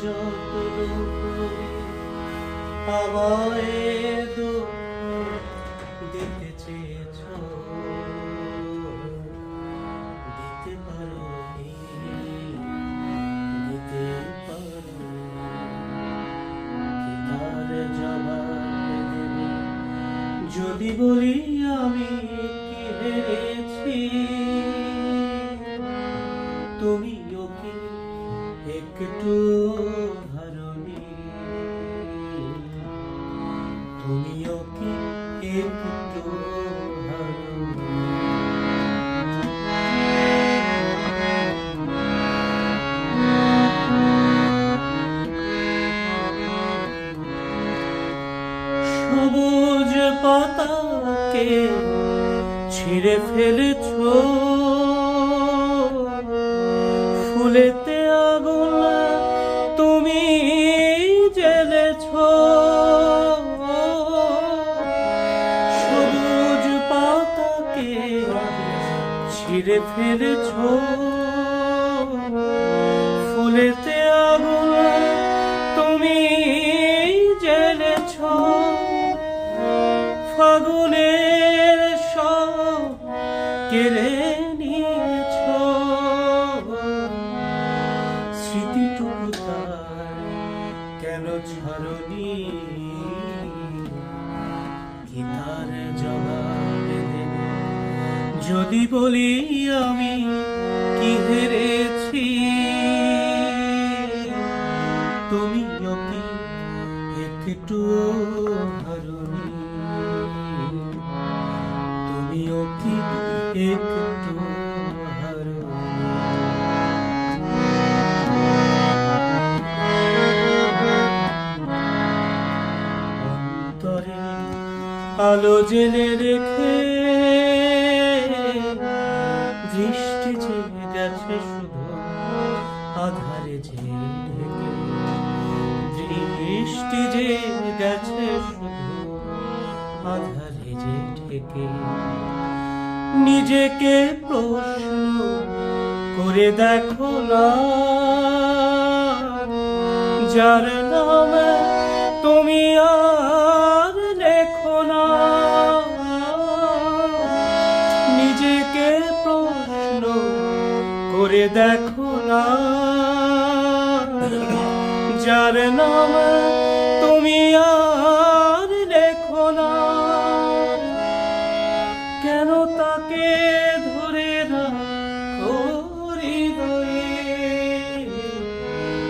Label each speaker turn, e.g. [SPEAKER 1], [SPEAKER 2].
[SPEAKER 1] যত আমায় দিতে চেয়েছ, দিতে পারো দিতে পারো, তার জবাব দেবে যদি বলি আমি কি হেরেছি। তুমিও কি একটু হারনি, তুমিও কি একটু হারনি। সবুজ পাতাকে ছিঁড়ে ফেলেছ, ফুলেতে আগুন তুমি জ্বেলেছ। সবুজ পাতাকে ছিঁড়ে ফেলেছ, ফুলেতে আগুন তুমি জ্বেলেছ। ফাগুনের সব কেড়ে নিয়েছ, স্মৃতিটুকু তার কেন ছাড়নি। কি তার জবাব দেবে যদি বলি আমি কি হেরেছি। তুমিও কি একটু হারনি, তুমিও কি একটু হারনি। অন্তরে আলো জেলে রেখে দৃষ্টি যে গেছে শুধু আধারে যে ঢেকে, দৃষ্টি যে গেছে শুধু আধারে যে ঢেকে। নিজেকে প্রশ্ন করে দেখো না, যার নামে তুমি আর লেখো না। নিজেকে প্রশ্ন করে দেখো না, যার নামে